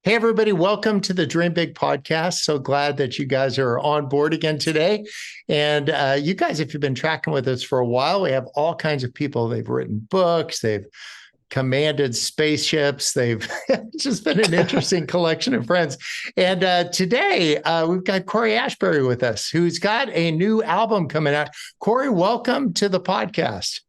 Hey, everybody, welcome to the Dream Big podcast. So glad that you guys are on board again today. And you guys, if you've been tracking with us for a while, we have all kinds of people. They've written books, they've commanded spaceships. They've just been an interesting collection of friends. And today we've got Cory Asbury with us, who's got a new album coming out. Cory, welcome to the podcast.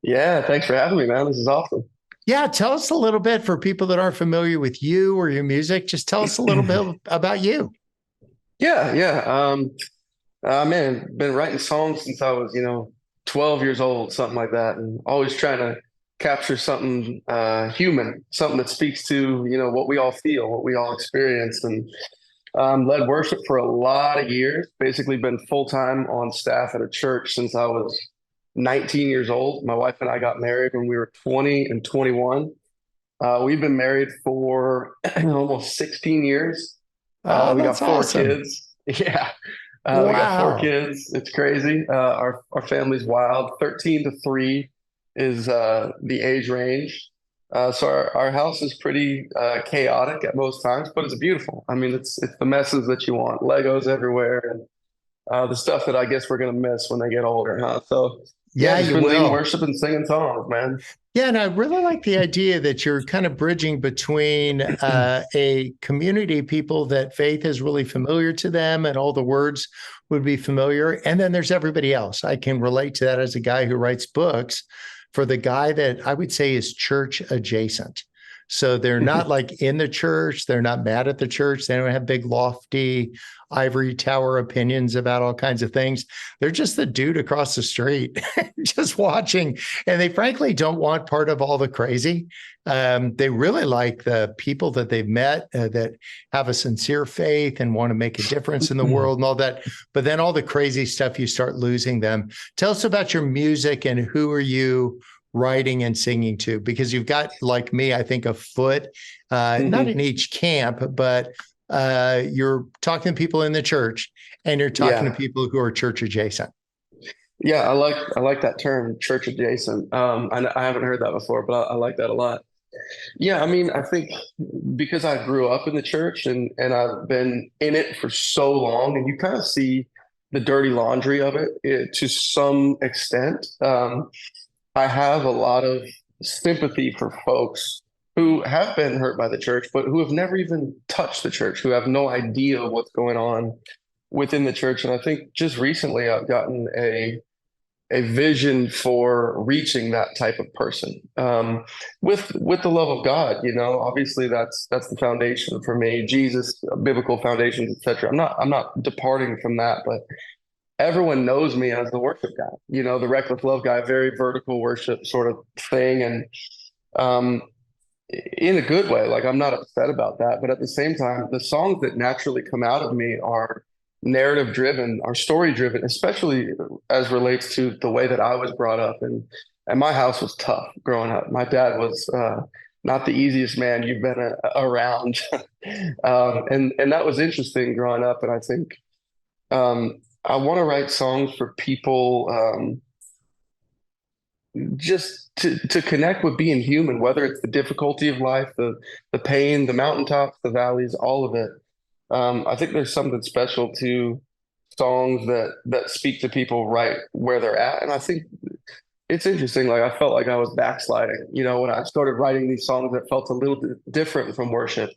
Yeah, thanks for having me, man. This is awesome. Yeah, tell us a little bit for people that aren't familiar with you or your music. Just tell us a little bit about you. Yeah. Man, been writing songs since I was, 12 years old, something like that, and always trying to capture something human, something that speaks to, what we all feel, what we all experience, and led worship for a lot of years. Basically, been full time on staff at a church since I was 19 years old. My wife and I got married when we were 20 and 21. We've been married for almost 16 years. Oh, We got that's four awesome. kids. Yeah. We got four Wow. kids. It's crazy. Our family's wild. 13 to 3 is the age range. So our house is pretty chaotic at most times, but it's beautiful. I mean, it's the messes that you want. Legos everywhere and the stuff that I guess we're gonna miss when they get older, huh? So yeah, Yeah, just you been leading will. worship and singing songs, man. Yeah, and I really like the idea that you're kind of bridging between a community of people that faith is really familiar to them and all the words would be familiar. And then there's everybody else. I can relate to that as a guy who writes books for the guy that I would say is church adjacent. So they're not like in the church, they're not mad at the church, they don't have big, lofty ivory tower opinions about all kinds of things. They're just the dude across the street just watching. And they frankly don't want part of all the crazy. They really like the people that they've met that have a sincere faith and want to make a difference in the world and all that. But then all the crazy stuff, you start losing them. Tell us about your music and who are you writing and singing to? Because you've got, like me, I think a foot, not in Hmm. each camp, but you're talking to people in the church and you're talking to Yeah. people who are church adjacent. Yeah, I like that term, church adjacent. I haven't heard that before, but I like that a lot. Yeah, I mean, I think because I grew up in the church and I've been in it for so long, and you kind of see the dirty laundry of it to some extent. I have a lot of sympathy for folks who have been hurt by the church, but who have never even touched the church, who have no idea what's going on within the church. And I think just recently I've gotten a vision for reaching that type of person with the love of God. Obviously that's the foundation for me. Jesus, biblical foundations, etc. I'm not departing from that, but everyone knows me as the worship guy. The reckless love guy, very vertical worship sort of thing, and um, in a good way. Like I'm not upset about that, but at the same time, the songs that naturally come out of me are narrative driven, are story driven, especially as relates to the way that I was brought up. And my house was tough growing up. My dad was not the easiest man you've been around, and that was interesting growing up. And I think I want to write songs for people. Just to connect with being human, whether it's the difficulty of life, the pain, the mountaintops, the valleys, all of it. I think there's something special to songs that speak to people right where they're at, and I think it's interesting. Like I felt like I was backsliding, when I started writing these songs that felt a little bit different from worship,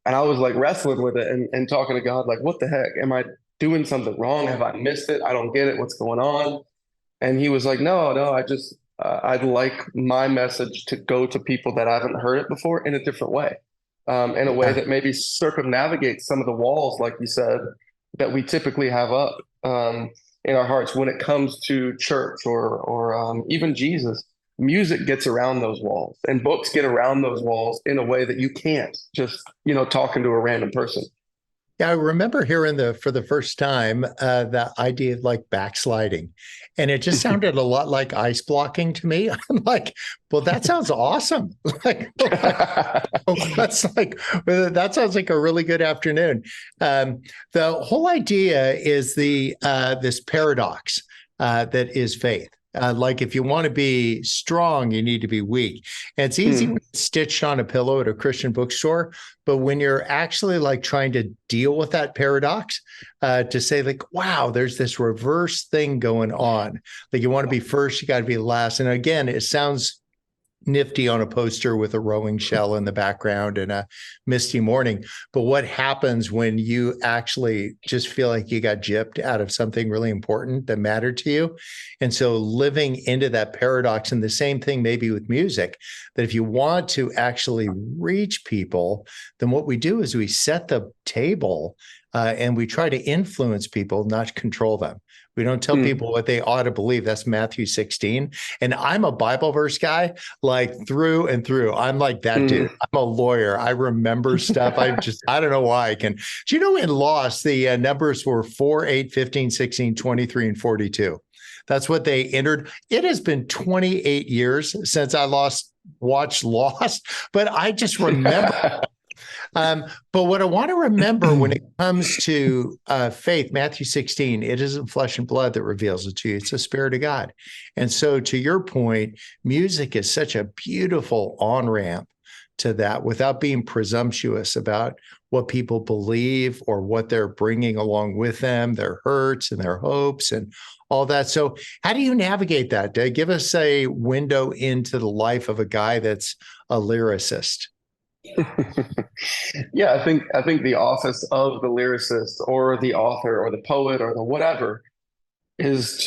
and I was like wrestling with it and talking to God, like, what the heck? Am I doing something wrong? Have I missed it? I don't get it. What's going on? And he was like, no, I'd like my message to go to people that haven't heard it before in a different way, in a way Yeah. that maybe circumnavigates some of the walls, like you said, that we typically have up in our hearts when it comes to church or even Jesus. Music gets around those walls, and books get around those walls in a way that you can't just, talking to a random person. Yeah, I remember hearing for the first time the idea of like backsliding, and it just sounded a lot like ice blocking to me. I'm like, well, that sounds awesome. That sounds like a really good afternoon. The whole idea is the this paradox that is faith. Like if you want to be strong, you need to be weak. And it's easy when it's stitched on a pillow at a Christian bookstore, but when you're actually like trying to deal with that paradox, to say like, wow, there's this reverse thing going on. Like you want to be first, you got to be last. And again, it sounds nifty on a poster with a rowing shell in the background and a misty morning. But what happens when you actually just feel like you got gypped out of something really important that mattered to you? And so living into that paradox, and the same thing maybe with music, that if you want to actually reach people, then what we do is we set the table and we try to influence people, not control them. We don't tell people what they ought to believe. That's Matthew 16. And I'm a Bible verse guy, like through and through. I'm like that dude. I'm a lawyer. I remember stuff. I don't know why I can. Do you know in Lost, the numbers were 4, 8, 15, 16, 23, and 42. That's what they entered. It has been 28 years since I watched Lost, but I just remember. But what I want to remember when it comes to faith, Matthew 16, it isn't flesh and blood that reveals it to you. It's the Spirit of God. And so to your point, music is such a beautiful on-ramp to that without being presumptuous about what people believe or what they're bringing along with them, their hurts and their hopes and all that. So how do you navigate that? Give us a window into the life of a guy that's a lyricist. Yeah, I think the office of the lyricist or the author or the poet or the whatever is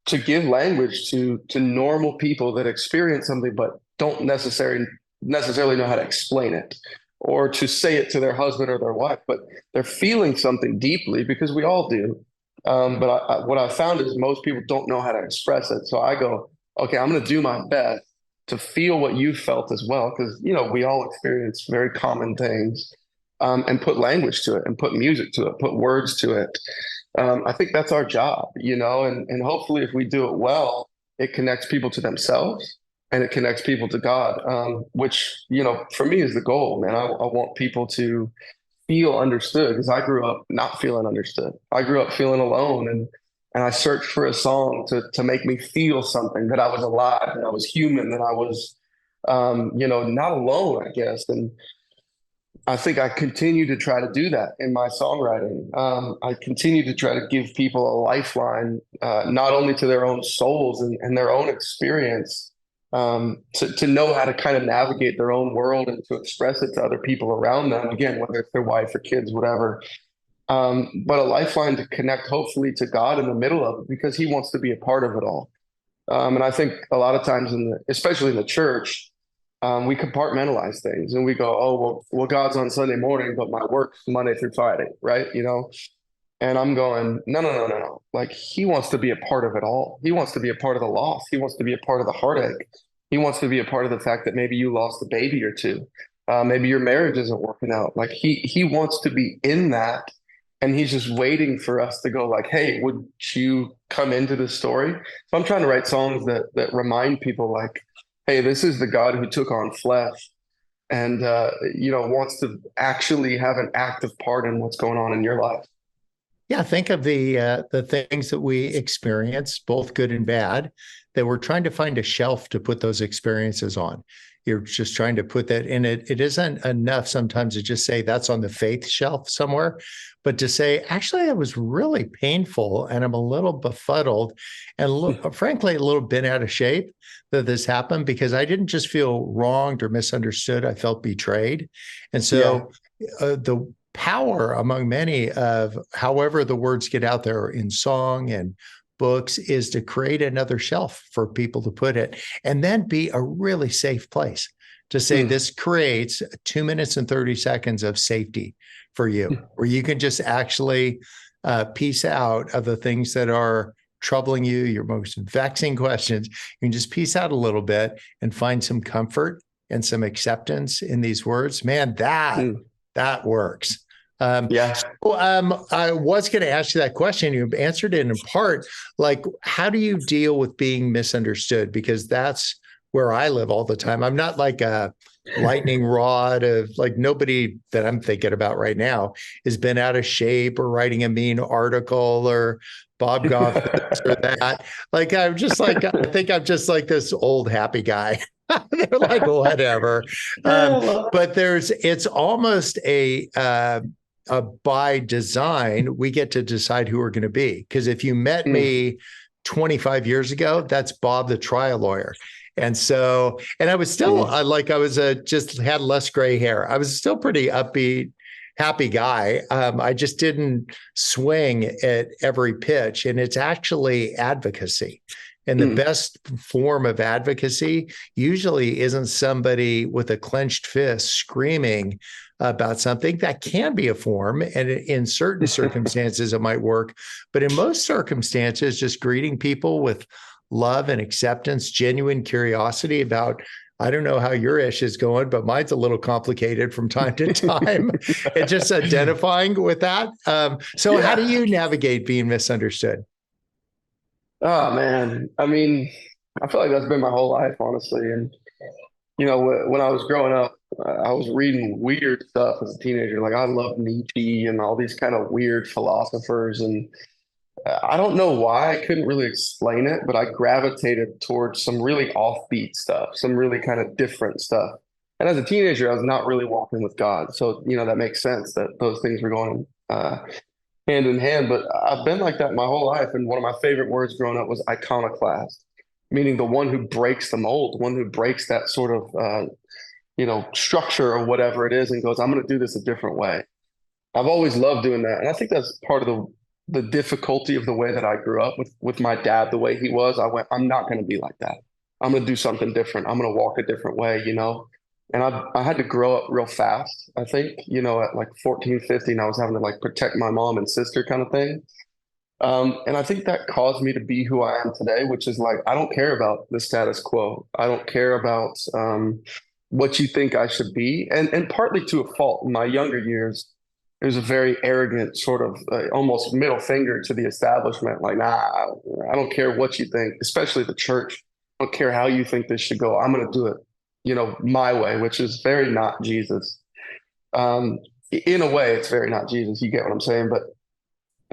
to give language to normal people that experience something but don't necessarily know how to explain it, or to say it to their husband or their wife, but they're feeling something deeply, because we all do. But what I found is most people don't know how to express it. So I go, okay, I'm going to do my best to feel what you felt as well, because we all experience very common things, and put language to it, and put music to it, put words to it. I think that's our job, and hopefully if we do it well, it connects people to themselves and it connects people to God, which for me is the goal, man. I want people to feel understood, because I grew up not feeling understood. I grew up feeling alone, and I searched for a song to make me feel something, that I was alive, that I was human, that I was, not alone, I guess. And I think I continue to try to do that in my songwriting. I continue to try to give people a lifeline, not only to their own souls and their own experience, to know how to kind of navigate their own world and to express it to other people around them. Again, whether it's their wife or kids, whatever. But a lifeline to connect, hopefully, to God in the middle of it, because He wants to be a part of it all. And I think a lot of times, especially in the church, we compartmentalize things and we go, oh, well, God's on Sunday morning, but my work's Monday through Friday, right? And I'm going, no, no, no, no, no. Like, He wants to be a part of it all. He wants to be a part of the loss. He wants to be a part of the heartache. He wants to be a part of the fact that maybe you lost a baby or two. Maybe your marriage isn't working out. Like, he wants to be in that. And He's just waiting for us to go like, hey, would you come into this story? So I'm trying to write songs that remind people like, hey, this is the God who took on flesh and, wants to actually have an active part in what's going on in your life. Yeah, think of the things that we experience, both good and bad, that we're trying to find a shelf to put those experiences on. You're just trying to put that in it. It isn't enough sometimes to just say that's on the faith shelf somewhere, but to say, actually, it was really painful and I'm a little befuddled and frankly, a little bit out of shape that this happened, because I didn't just feel wronged or misunderstood. I felt betrayed. And so the power among many of however the words get out there in song and books is to create another shelf for people to put it, and then be a really safe place to say this creates 2 minutes and 30 seconds of safety for you, where you can just actually piece out of the things that are troubling you, your most vexing questions. You can just piece out a little bit and find some comfort and some acceptance in these words. Man, that works. I was going to ask you that question. You answered it in part. Like, how do you deal with being misunderstood? Because that's where I live all the time. I'm not like a lightning rod of like, nobody that I'm thinking about right now has been out of shape or writing a mean article or Bob Goff this or that. Like, I'm just like, I think I'm just like this old happy guy. They're like, whatever. But it's almost a by design, we get to decide who we're going to be. Because if you met me 25 years ago, that's Bob, the trial lawyer. And so, and I was still just had less gray hair. I was still pretty upbeat, happy guy. I just didn't swing at every pitch. And it's actually advocacy. And the best form of advocacy usually isn't somebody with a clenched fist screaming about something. That can be a form. And in certain circumstances, it might work. But in most circumstances, just greeting people with love and acceptance, genuine curiosity about, I don't know how your ish is going, but mine's a little complicated from time to time. And just identifying with that. So how do you navigate being misunderstood? Oh man, I mean, I feel like that's been my whole life, honestly. And when I was growing up, I was reading weird stuff as a teenager. Like I loved Nietzsche and all these kind of weird philosophers. And I don't know why, I couldn't really explain it, but I gravitated towards some really offbeat stuff, some really kind of different stuff. And as a teenager, I was not really walking with God. So, that makes sense that those things were going hand in hand. But I've been like that my whole life. And one of my favorite words growing up was iconoclast, meaning the one who breaks the mold, one who breaks that sort of, structure or whatever it is and goes, I'm going to do this a different way. I've always loved doing that. And I think that's part of the difficulty of the way that I grew up with my dad, the way he was. I went, I'm not going to be like that. I'm going to do something different. I'm going to walk a different way, And I had to grow up real fast, I think, at like 14, 15, I was having to like protect my mom and sister kind of thing. And I think that caused me to be who I am today, which is like, I don't care about the status quo. I don't care about what you think I should be. And partly to a fault in my younger years, it was a very arrogant sort of almost middle finger to the establishment. Like, nah, I don't care what you think, especially the church. I don't care how you think this should go. I'm going to do it, my way, which is very not Jesus. In a way, it's very not Jesus. You get what I'm saying? But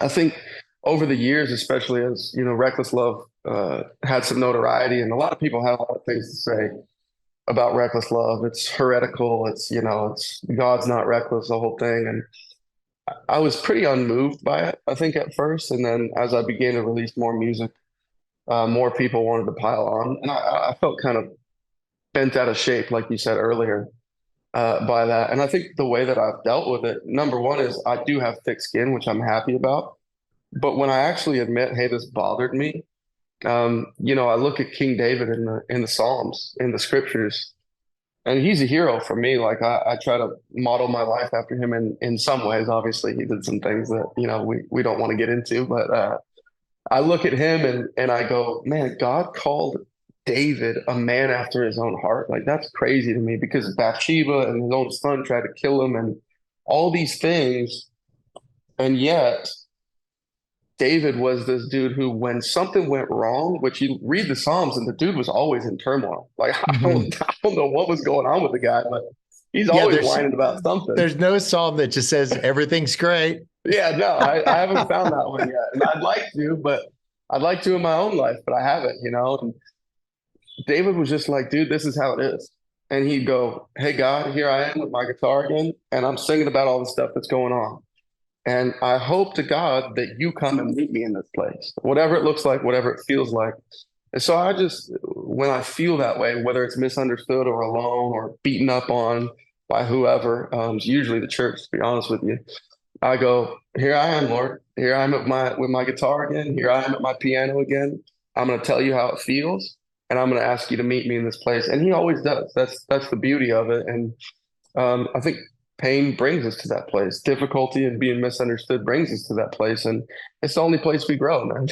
I think over the years, especially as, Reckless Love had some notoriety, and a lot of people have a lot of things to say about Reckless Love. It's heretical. It's God's not reckless, the whole thing. And I was pretty unmoved by it, I think, at first. And then as I began to release more music, more people wanted to pile on. And I felt kind of bent out of shape, like you said earlier, by that. And I think the way that I've dealt with it, number one, is I do have thick skin, which I'm happy about. But when I actually admit, hey, this bothered me, I look at King David in the Psalms, in the scriptures, and he's a hero for me. Like I try to model my life after him in some ways. Obviously, he did some things that, we don't want to get into, but I look at him and I go, man, God called David a man after his own heart. Like that's crazy to me because Bathsheba and his own son tried to kill him and all these things. And yet David was this dude who, when something went wrong, which you read the Psalms and the dude was always in turmoil. Like I don't know what was going on with the guy, but he's always whining about something. There's no Psalm that just says everything's great. Yeah, no, I haven't found that one yet. And I'd like to in my own life, but I haven't, And David was just like, dude, this is how it is. And he'd go, hey, God, here I am with my guitar again. And I'm singing about all the stuff that's going on. And I hope to God that you come and meet me in this place, whatever it looks like, whatever it feels like. And so when I feel that way, whether it's misunderstood or alone or beaten up on by whoever, it's usually the church, to be honest with you, I go, here I am, Lord. Here I am with my guitar again. Here I am at my piano again. I'm going to tell you how it feels, and I'm going to ask you to meet me in this place. And he always does. That's the beauty of it. And I think pain brings us to that place. Difficulty and being misunderstood brings us to that place. And it's the only place we grow, man.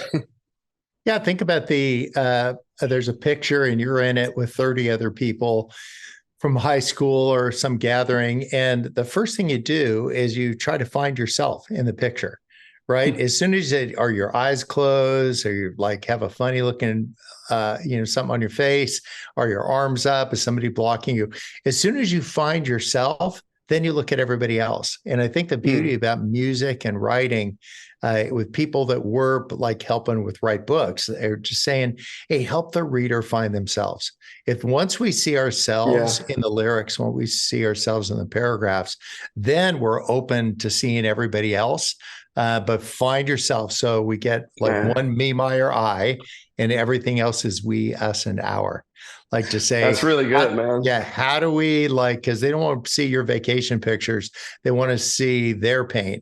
Yeah, think about there's a picture and you're in it with 30 other people from high school or some gathering. And the first thing you do is you try to find yourself in the picture, right? As soon as are your eyes closed or you like have a funny looking, something on your face or your arms up, is somebody blocking you? As soon as you find yourself, then you look at everybody else. And I think the beauty about music and writing, with people that were like helping with write books, they're just saying, hey, help the reader find themselves. If once we see ourselves Yeah. in the lyrics, when we see ourselves in the paragraphs, then we're open to seeing everybody else. But find yourself. So we get like Man, one me, my, or I, and everything else is we, us, and our. Like to that's say, really good, man. yeah, how do we like, because they don't want to see your vacation pictures. They want to see their pain.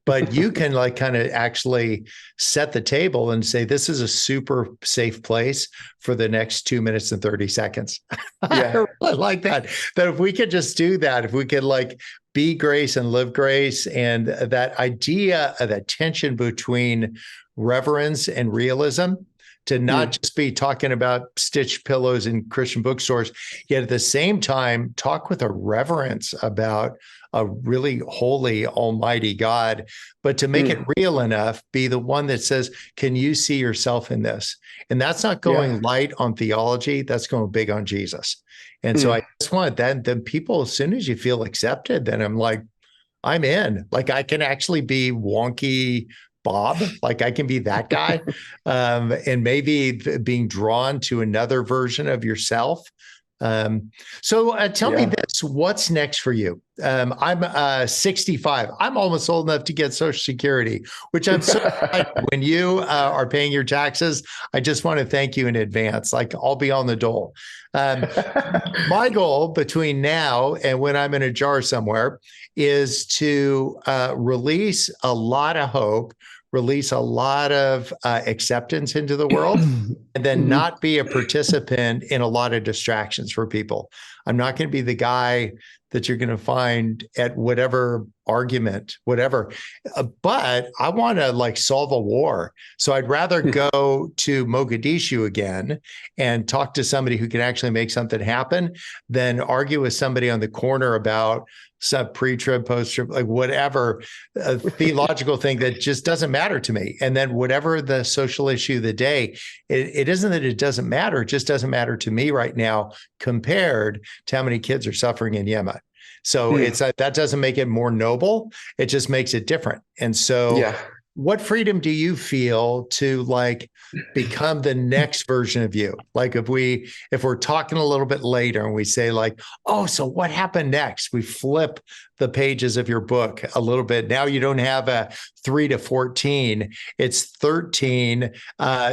But you can like kind of actually set the table and say, this is a super safe place for the next 2 minutes and 30 seconds. I Yeah. really like that. That if we could just do that, if we could like be grace and live grace, and that idea of that tension between reverence and realism, to not just be talking about stitched pillows in Christian bookstores, yet at the same time, talk with a reverence about a really holy, almighty God, but to make it Mm. real enough, be the one that says, can you see yourself in this? And that's not Yeah. going light on theology, that's going big on Jesus. And so I Mm. just want that, then people, as soon as you feel accepted, then I'm like, I'm in. Like I can actually be wonky Bob, like I can be that guy, and maybe being drawn to another version of yourself. So tell me Yeah. this: what's next for you? I'm 65. I'm almost old enough to get Social Security, which I'm so excited. When you are paying your taxes, I just want to thank you in advance. Like I'll be on the dole. Um, my goal between now and when I'm in a jar somewhere is to release a lot of hope, release a lot of acceptance into the world, and then Mhm. not be a participant in a lot of distractions for people. I'm not going to be the guy that you're going to find at whatever argument, whatever. But I want to like solve a war. So I'd rather go to Mogadishu again and talk to somebody who can actually make something happen than argue with somebody on the corner about some pre-trib, post-trib, like whatever theological thing that just doesn't matter to me. And then whatever the social issue of the day, it isn't that it doesn't matter, it just doesn't matter to me right now compared to how many kids are suffering in Yemen. So Mm. it's that doesn't make it more noble. It just makes it different. And so Yeah. what freedom do you feel to like become the next version of you? Like if we're talking a little bit later and we say like, oh, so what happened next? We flip the pages of your book a little bit. Now you don't have a 3 to 14. It's 13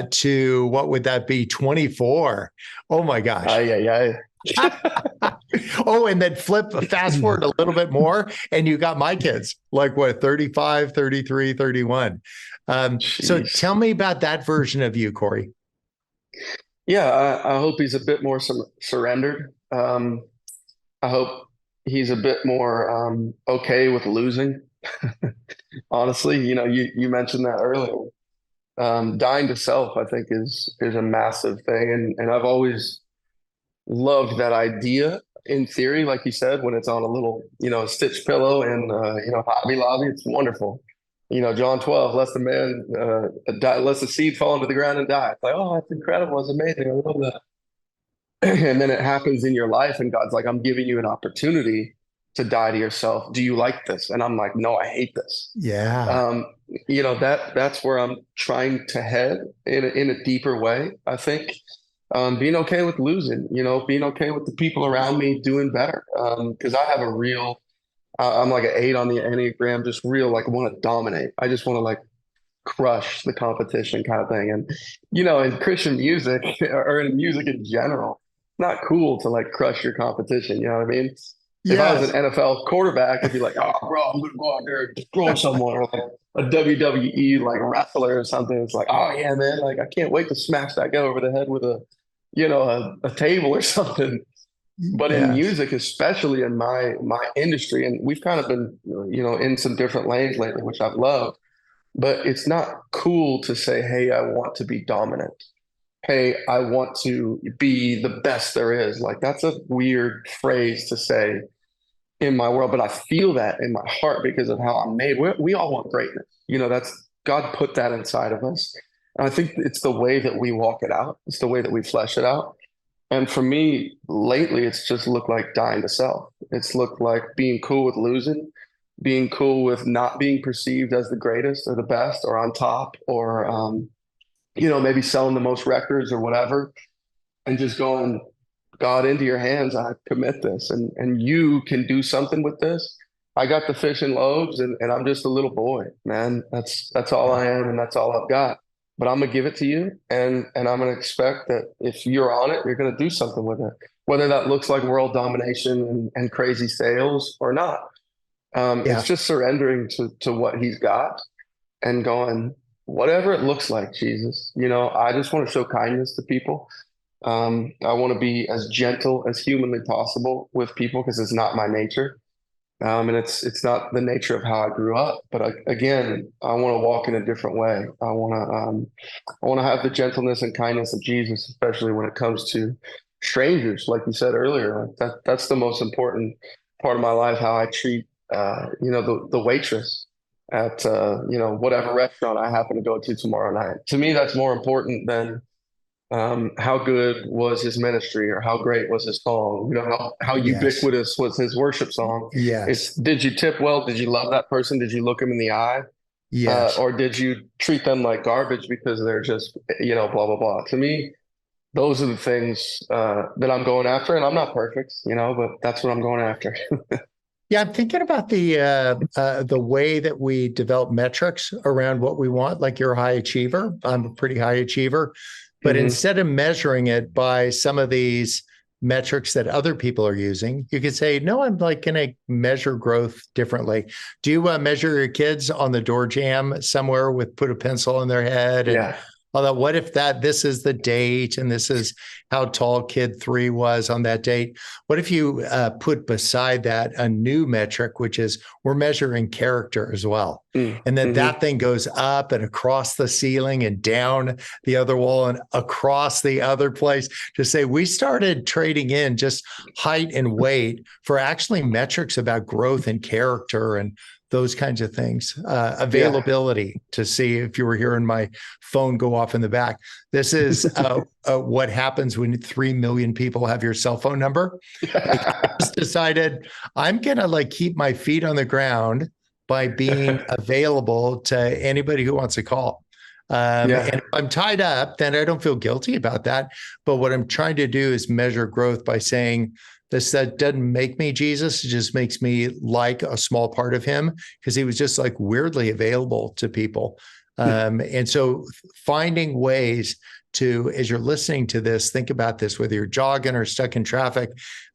to what would that be? 24. Oh my gosh. Ay, ay, ay. Oh, and then fast forward a little bit more, and you got my kids, like what, 35, 33, 31. So Jeez. tell me about that version of you, Cory. Yeah, I hope he's a bit more surrendered. I hope he's a bit more okay with losing. Honestly, you mentioned that earlier. Dying to self, I think, is a massive thing, and I've always loved that idea in theory, like you said, when it's on a little, stitch pillow in, Hobby Lobby, it's wonderful. John 12, lest the man, lest the seed fall into the ground and die. It's like, oh, that's incredible. It's amazing. I love that. And then it happens in your life, and God's like, I'm giving you an opportunity to die to yourself. Do you like this? And I'm like, no, I hate this. Yeah. Um, that's where I'm trying to head in a deeper way, I think. Being okay with losing, being okay with the people around me doing better. Because I have a real, I'm like an 8 on the Enneagram, just real like want to dominate. I just want to like crush the competition kind of thing. And in Christian music or in music in general, not cool to like crush your competition. You know what I mean? If I was an Yes. NFL quarterback, I'd be like, oh, bro, I'm gonna go out there and destroy someone, or like a WWE like wrestler or something. It's like, oh yeah, man, like I can't wait to smash that guy over the head with a table or something. But in Yes. music, especially in my industry, and we've kind of been, in some different lanes lately, which I've loved, but it's not cool to say, hey, I want to be dominant. Hey, I want to be the best there is. Like that's a weird phrase to say in my world, but I feel that in my heart because of how I'm made. We all want greatness. That's God put that inside of us. And I think it's the way that we walk it out. It's the way that we flesh it out. And for me, lately, it's just looked like dying to self. It's looked like being cool with losing, being cool with not being perceived as the greatest or the best or on top or, maybe selling the most records or whatever, and just going, God, into your hands, I commit this, and you can do something with this. I got the fish and loaves, and I'm just a little boy, man. That's all I am, and that's all I've got. But I'm gonna give it to you, and I'm gonna expect that if you're on it, you're gonna do something with it, whether that looks like world domination and crazy sales or not. It's Yeah. just surrendering to what He's got and going, whatever it looks like, Jesus. I just want to show kindness to people. I want to be as gentle as humanly possible with people because it's not my nature. And it's not the nature of how I grew up. But again, I want to walk in a different way. I want to have the gentleness and kindness of Jesus, especially when it comes to strangers, like you said earlier. That's the most important part of my life, how I treat the waitress at whatever restaurant I happen to go to tomorrow night. To me, that's more important than how good was his ministry or how great was his song? How Yes. ubiquitous was his worship song? Yes. It's, did you tip well? Did you love that person? Did you look him in the eye? Yes. Or did you treat them like garbage because they're just, blah, blah, blah. To me, those are the things that I'm going after. And I'm not perfect, but that's what I'm going after. Yeah, I'm thinking about the way that we develop metrics around what we want. Like you're a high achiever. I'm a pretty high achiever. But Hmm. instead of measuring it by some of these metrics that other people are using, you could say, no, I'm like going to measure growth differently. Do you measure your kids on the door jamb somewhere with put a pencil in their head and Yeah. although what if this is the date and this is how tall kid 3 was on that date? What if you put beside that a new metric, which is we're measuring character as well? And then Mm-hmm. that thing goes up and across the ceiling and down the other wall and across the other place to say we started trading in just height and weight for actually metrics about growth and character and those kinds of things. Yeah. Availability to see if you were hearing my phone go off in the back. This is what happens when 3 million people have your cell phone number. Like I just decided I'm going to like keep my feet on the ground by being available to anybody who wants to call. And Yeah. if I'm tied up, then I don't feel guilty about that. But what I'm trying to do is measure growth by saying, this that doesn't make me Jesus. It just makes me like a small part of him because he was just like weirdly available to people. And so finding ways to, as you're listening to this, think about this, whether you're jogging or stuck in traffic,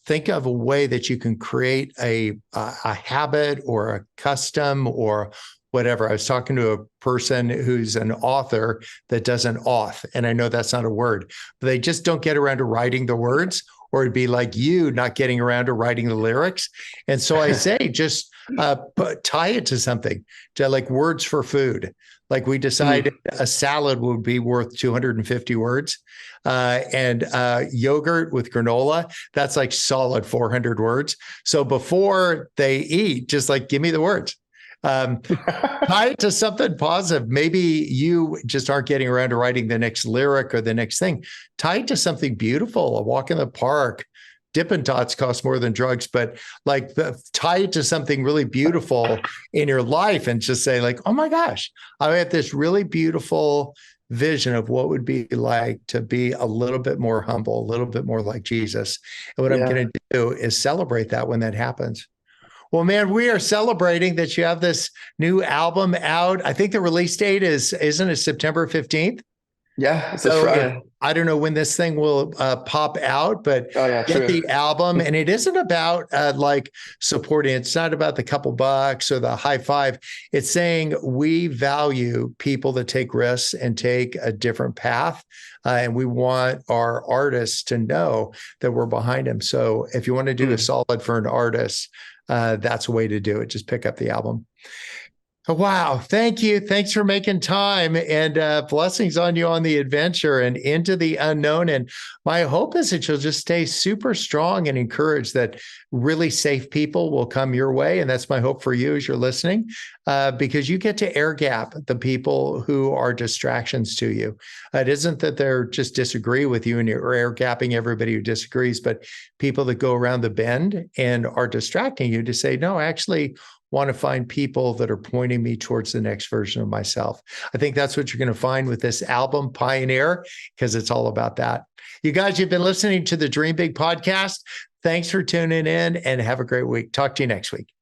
think of a way that you can create a habit or a custom or whatever. I was talking to a person who's an author that does an auth, and I know that's not a word, but they just don't get around to writing the words, or it'd be like you not getting around to writing the lyrics. And so I say, just tie it to something, to like words for food. Like we decided Mm. a salad would be worth 250 words. And yogurt with granola, that's like solid 400 words. So before they eat, just like give me the words. Um, Tie it to something positive. Maybe you just aren't getting around to writing the next lyric or the next thing. Tie it to something beautiful, a walk in the park. Dippin' Dots cost more than drugs, but like tie it to something really beautiful in your life and just say like, oh my gosh, I have this really beautiful vision of what would be like to be a little bit more humble, a little bit more like Jesus. And what I'm Yeah. going to do is celebrate that when that happens. Well, man, we are celebrating that you have this new album out. I think the release date isn't it September 15th? Yeah. It's this So if Friday. I don't know when this thing will pop out, but Oh yeah. get True. the album. And it isn't about like supporting. It's not about the couple bucks or the high five. It's saying we value people that take risks and take a different path. And we want our artists to know that we're behind them. So if you want to do a Mm. solid for an artist, that's a way to do it. Just pick up the album. Wow. Thank you. Thanks for making time, and blessings on you on the adventure and into the unknown. And my hope is that you'll just stay super strong and encouraged that really safe people will come your way. And that's my hope for you as you're listening, because you get to air gap the people who are distractions to you. It isn't that they're just disagree with you and you're air gapping everybody who disagrees, but people that go around the bend and are distracting you to say, no, actually, want to find people that are pointing me towards the next version of myself. I think that's what you're going to find with this album, Pioneer, because it's all about that. You guys, you've been listening to the Dream Big podcast. Thanks for tuning in and have a great week. Talk to you next week.